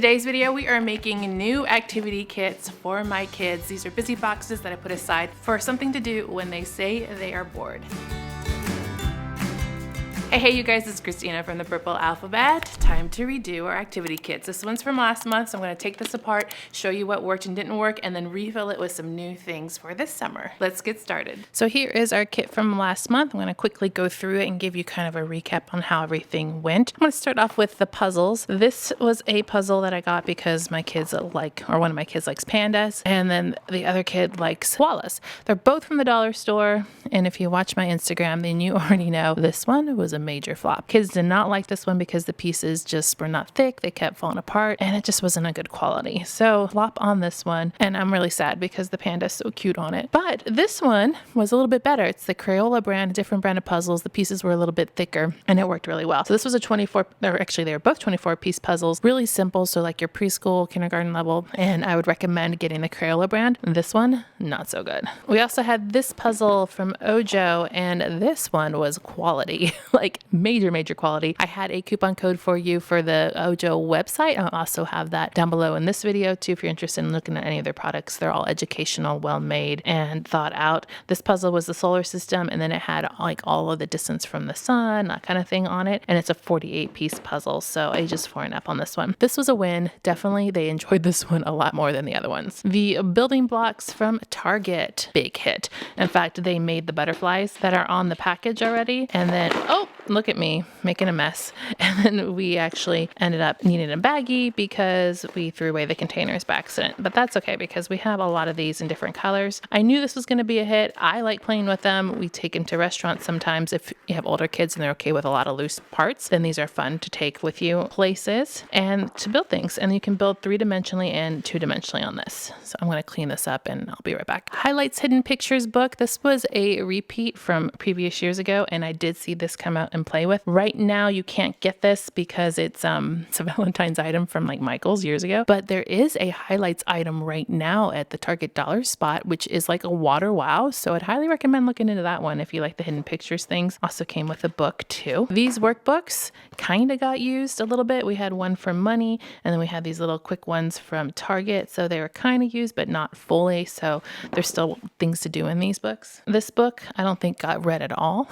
Today's video, we are making new activity kits for my kids. These are busy boxes that I put aside for something to do when they say they are bored. Hey you guys, it's Christina from the Purple Alphabet. Time to redo our activity kits. This one's from last month, so I'm going to take this apart, show you what worked and didn't work, and then refill it with some new things for this summer. Let's get started. So here is our kit from last month. I'm going to quickly go through it and give you kind of a recap on how everything went. I'm going to start off with the puzzles. This was a puzzle that I got because my kids like, or one of my kids likes pandas, and then the other kid likes koalas. They're both from the dollar store, and if you watch my Instagram, then you already know this one was a major flop. Kids did not like this one because the pieces just were not thick. They kept falling apart and it just wasn't a good quality. So flop on this one. And I'm really sad because the panda is so cute on it. But this one was a little bit better. It's the Crayola brand, a different brand of puzzles. The pieces were a little bit thicker and it worked really well. So this was a 24, or actually they were both 24 piece puzzles. Really simple. So like your preschool, kindergarten level. And I would recommend getting the Crayola brand. This one, not so good. We also had this puzzle from Ojo and this one was quality. Like major quality. I had a coupon code for you for the Ojo website. I'll also have that down below in this video too if you're interested in looking at any of their products. They're all educational, well made, and thought out. This puzzle was the solar system, and then it had like all of the distance from the sun, that kind of thing on it, and it's a 48 piece puzzle, so ages 4 and up on this one. This was a win. Definitely they enjoyed this one a lot more than the other ones. The building blocks from Target, big hit. In fact, they made the butterflies that are on the package already, and then oh, look at me making a mess. And then we actually ended up needing a baggie because we threw away the containers by accident. But that's okay because we have a lot of these in different colors. I knew this was going to be a hit. I like playing with them. We take them to restaurants sometimes. If you have older kids and they're okay with a lot of loose parts, then these are fun to take with you places and to build things. And you can build 3-dimensionally and 2-dimensionally on this. So I'm going to clean this up and I'll be right back. Highlights Hidden Pictures book. This was a repeat from previous years ago, and I did see this come out and play with. Right now you can't get this because it's a Valentine's item from like Michael's years ago, but there is a highlights item right now at the Target dollar spot, which is like a water wow. So I'd highly recommend looking into that one if you like the hidden pictures things. Also came with a book too. These workbooks kind of got used a little bit. We had one for money, and then we had these little quick ones from Target. So they were kind of used, but not fully. So there's still things to do in these books. This book, I don't think got read at all,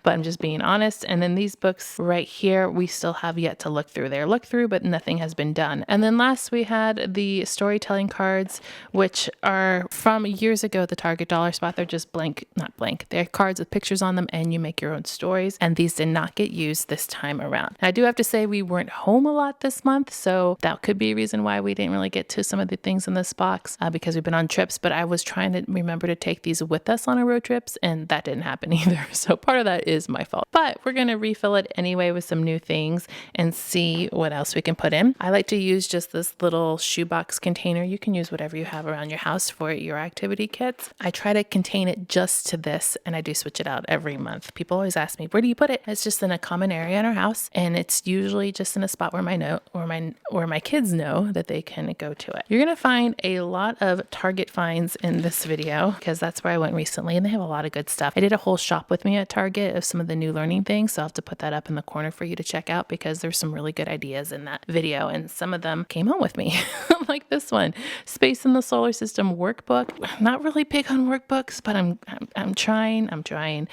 but I'm just being honest. And then these books right here, we still have yet to look through. They're looked through, but nothing has been done. And then last we had the storytelling cards, which are from years ago at the Target dollar spot. They're just blank, not blank. They're cards with pictures on them and you make your own stories. And these did not get used this time around. I do have to say we weren't home a lot this month, so that could be a reason why we didn't really get to some of the things in this box because we've been on trips, but I was trying to remember to take these with us on our road trips and that didn't happen either. So part of that is my fault, but we're going to refill it anyway with some new things and see what else we can put in. I like to use just this little shoebox container. You can use whatever you have around your house for your activity kits. I try to contain it just to this, and I do switch it out every month. People always ask me, where do you put it? It's just in a common area in our house, and it's usually just in a spot where my kids know that they can go to it. You're going to find a lot of Target finds in this video because that's where I went recently, and they have a lot of good stuff. I did a whole shop with me at Target of some of the new learning things, so I'll have to put that up in the corner for you to check out because there's some really good ideas in that video, and some of them came home with me. Like this one, Space in the Solar System workbook. Not really big on workbooks, but I'm trying.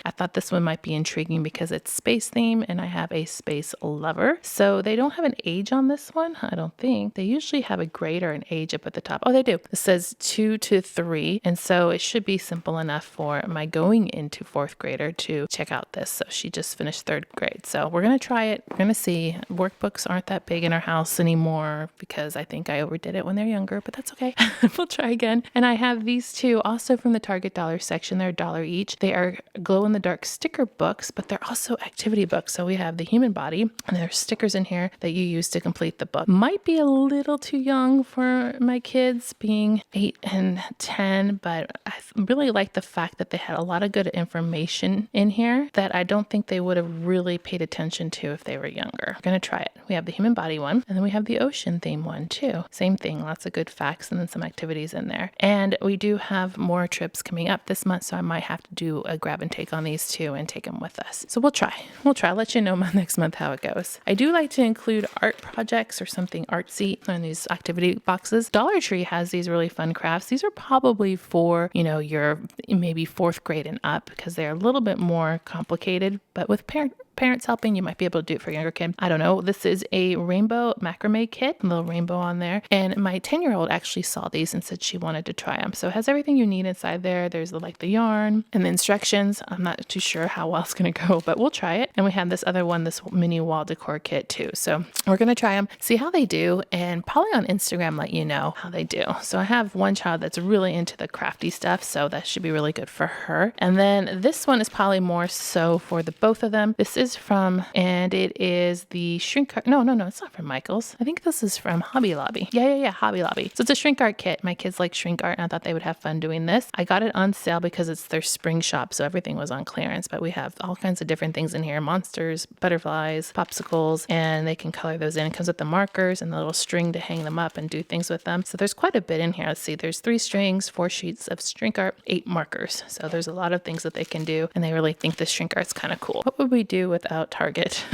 I thought this one might be intriguing because it's space theme and I have a space lover. So they don't have an age on this one, I don't think. They usually have a grade or an age up at the top. Oh, they do. It says 2 to 3, and so it should be simple enough for my going into 4th grader to check out this. So she just finished 3rd grade. So we're going to try it. We're going to see. Workbooks aren't that big in our house anymore because I think I overdid it when they're younger, but that's okay. We'll try again. And I have these two also from the Target dollar section. They're $1 each. They are glow-in-the-dark sticker books, but they're also activity books. So we have the human body, and there's stickers in here that you use to complete the book. Might be a little too young for my kids, being 8 and 10, but I really like the fact that they had a lot of good information in here that I don't think they would have really paid attention to if they were younger. I'm going to try it. We have the human body one, and then we have the ocean theme one too. Same thing. reading, lots of good facts, and then some activities in there. And we do have more trips coming up this month, so I might have to do a grab and take on these two and take them with us. So we'll try. I'll let you know next month how it goes. I do like to include art projects or something artsy in these activity boxes. Dollar Tree has these really fun crafts. These are probably for, your maybe 4th grade and up, because they're a little bit more complicated, but with parents helping, you might be able to do it for a younger kid. I don't know. This is a rainbow macrame kit, a little rainbow on there. And my 10-year-old actually saw these and said she wanted to try them. So it has everything you need inside there. There's the yarn and the instructions. I'm not too sure how well it's going to go, but we'll try it. And we have this other one, this mini wall decor kit too. So we're going to try them, see how they do, and probably on Instagram let you know how they do. So I have one child that's really into the crafty stuff, so that should be really good for her. And then this one is probably more so for the both of them. This is from, and it is the shrink art. No, it's not from Michael's. I think this is from Hobby Lobby. Yeah, Hobby Lobby. So it's a shrink art kit. My kids like shrink art, and I thought they would have fun doing this. I got it on sale because it's their spring shop, so everything was on clearance, but we have all kinds of different things in here: monsters, butterflies, popsicles, and they can color those in. It comes with the markers and the little string to hang them up and do things with them. So there's quite a bit in here. Let's see, there's 3 strings, 4 sheets of shrink art, 8 markers. So there's a lot of things that they can do, and they really think this shrink art's kind of cool. What would we do without Target?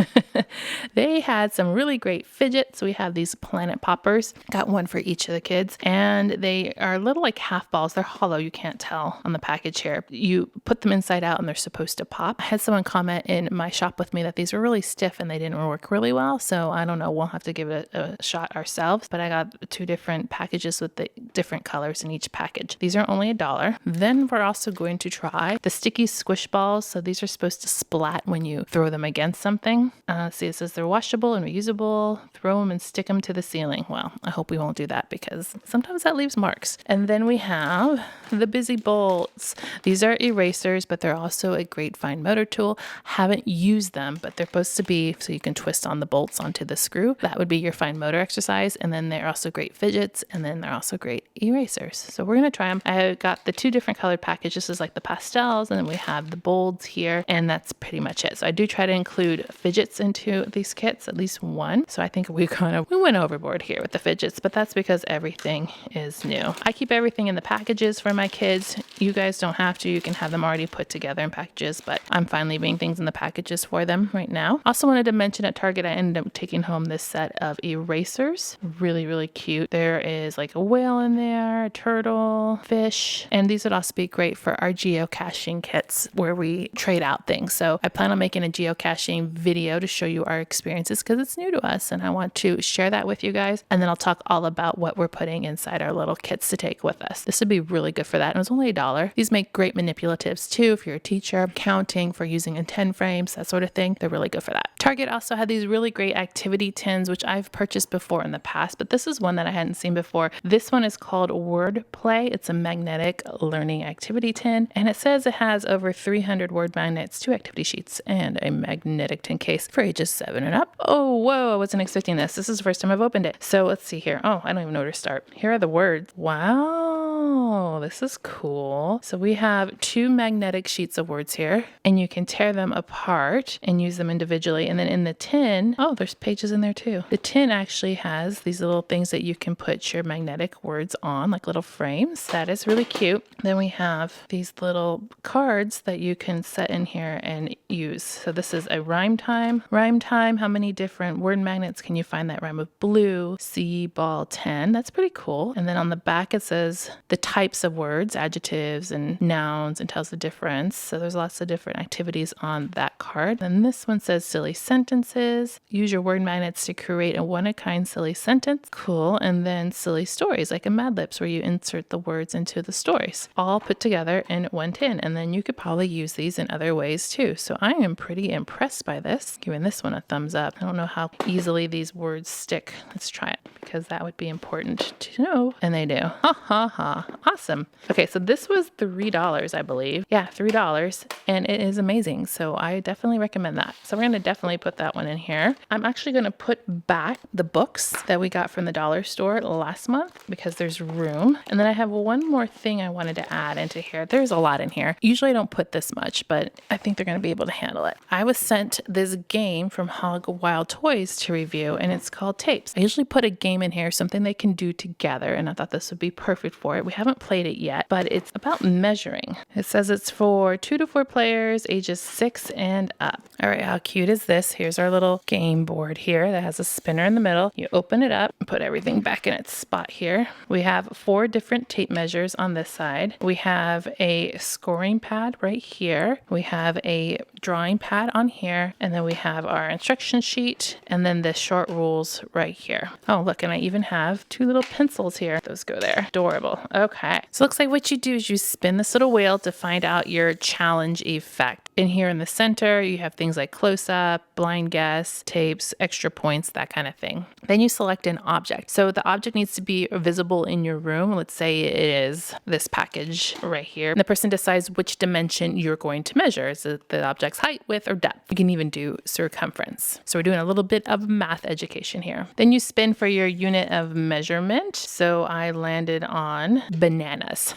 They had some really great fidgets. We have these planet poppers. Got one for each of the kids, and they are little like half balls. They're hollow. You can't tell on the package here. You put them inside out and they're supposed to pop. I had someone comment in my shop with me that these were really stiff and they didn't work really well. So I don't know. We'll have to give it a shot ourselves, but I got 2 different packages with the different colors in each package. These are only $1. Then we're also going to try the sticky squish balls. So these are supposed to splat when you throw them against something. See, it says they're washable and reusable. Throw them and stick them to the ceiling. Well, I hope we won't do that because sometimes that leaves marks. And then we have the Busy Bolts. These are erasers, but they're also a great fine motor tool. Haven't used them, but they're supposed to be so you can twist on the bolts onto the screw. That would be your fine motor exercise. And then they're also great fidgets, and then they're also great erasers. So we're going to try them. I got the 2 different colored packages. This is like the pastels, and then we have the bolds here, and that's pretty much it. So I do try to include fidgets into these kits, at least one. So I think we went overboard here with the fidgets, but that's because everything is new. I keep everything in the packages for my kids. You guys don't have to. You can have them already put together in packages, but I'm fine leaving things in the packages for them right now. Also wanted to mention at Target, I ended up taking home this set of erasers. Really, really cute. There is like a whale in there, a turtle, fish, and these would also be great for our geocaching kits where we trade out things. So I plan on making a geocaching video to show you our experiences because it's new to us, and I want to share that with you guys. And then I'll talk all about what we're putting inside our little kits to take with us. This would be really good for that. And it was only $1. These make great manipulatives too if you're a teacher, counting for using in 10 frames, that sort of thing. They're really good for that. Target also had these really great activity tins, which I've purchased before in the past, but this is one that I hadn't seen before. This one is called Word Play. It's a magnetic learning activity tin, and it says it has over 300 word magnets, 2 activity sheets, and a magnetic tin case for ages 7 and up. Oh, whoa, I wasn't expecting this. This is the first time I've opened it. So let's see here. Oh, I don't even know where to start. Here are the words. Wow, this is cool. So we have 2 magnetic sheets of words here, and you can tear them apart and use them individually. And then in the tin, oh, there's pages in there too. The tin actually has these little things that you can put your magnetic words on, like little frames. That is really cute. Then we have these little cards that you can set in here and use. So this is a rhyme time. Rhyme time, how many different word magnets can you find that rhyme with blue? See ball 10. That's pretty cool. And then on the back it says the types of words, adjectives and nouns, and tells the difference. So there's lots of different activities on that card. And this one says silly sentences. Use your word magnets to create a one-of-a-kind silly sentence. Cool. And then silly stories, like a Mad Libs, where you insert the words into the stories, all put together in one tin. And then you could probably use these in other ways too. So I am pretty impressed by this. Giving this one a thumbs up. I don't know how easily these words stick. Let's try it because that would be important to know. And they do. Ha ha ha. Aw, awesome. Okay, so this was $3, I believe. Yeah, $3, and it is amazing. So I definitely recommend that. So we're gonna definitely put that one in here. I'm actually gonna put back the books that we got from the dollar store last month because there's room. And then I have one more thing I wanted to add into here. There's a lot in here. Usually I don't put this much, but I think they're gonna be able to handle it. I was sent this game from Hog Wild Toys to review, and it's called Tapes. I usually put a game in here, something they can do together, and I thought this would be perfect for it. We haven't played it yet, but it's about measuring. It says it's for 2 to 4 players, ages 6 and up. All right, how cute is this? Here's our little game board here that has a spinner in the middle. You open it up and put everything back in its spot here. We have 4 different tape measures on this side. We have a scoring pad right here. We have a drawing pad on here, and then we have our instruction sheet, and then the short rules right here. Oh, look, and I even have 2 little pencils here. Those go there. Adorable. Okay. So it looks like what you do is you spin this little wheel to find out your challenge effect. In here in the center, you have things like close-up, blind guess, tapes, extra points, that kind of thing. Then you select an object. So the object needs to be visible in your room. Let's say it is this package right here. And the person decides which dimension you're going to measure. Is it the object's height, width, or depth? You can even do circumference. So we're doing a little bit of math education here. Then you spin for your unit of measurement. So I landed on bananas.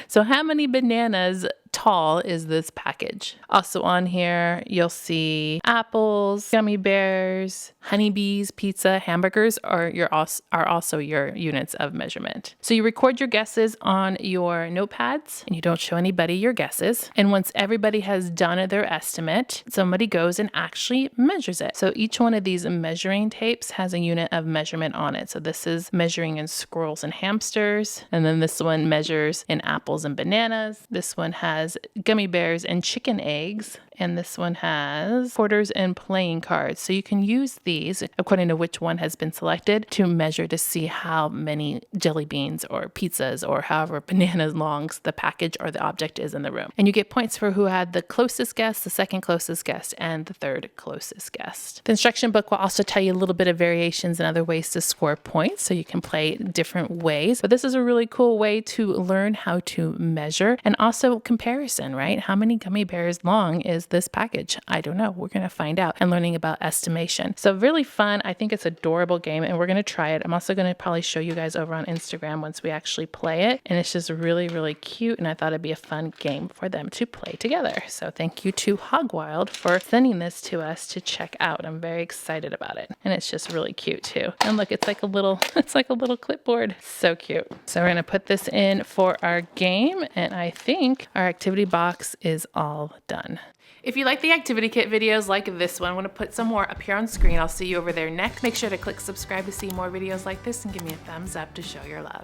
So how many bananas tall is this package? Also on here, you'll see apples, gummy bears, honeybees, pizza, hamburgers are also your units of measurement. So you record your guesses on your notepads and you don't show anybody your guesses. And once everybody has done their estimate, somebody goes and actually measures it. So each one of these measuring tapes has a unit of measurement on it. So this is measuring in squirrels and hamsters. And then this one measures in apples and bananas. This one has gummy bears and chicken eggs. And this one has quarters and playing cards. So you can use these, according to which one has been selected, to measure to see how many jelly beans or pizzas or however bananas long the package or the object is in the room. And you get points for who had the closest guess, the second closest guess, and the third closest guess. The instruction book will also tell you a little bit of variations and other ways to score points, so you can play different ways. But this is a really cool way to learn how to measure and also comparison, right? How many gummy bears long is this package? I don't know. We're going to find out, and learning about estimation. So really fun. I think it's an adorable game, and we're going to try it. I'm also going to probably show you guys over on Instagram once we actually play it. And it's just really, really cute. And I thought it'd be a fun game for them to play together. So thank you to Hogwild for sending this to us to check out. I'm very excited about it. And it's just really cute too. And look, it's like a little clipboard. So cute. So we're going to put this in for our game. And I think our activity box is all done. If you like the activity kit videos like this one, I'm going to put some more up here on screen. I'll see you over there next. Make sure to click subscribe to see more videos like this and give me a thumbs up to show your love.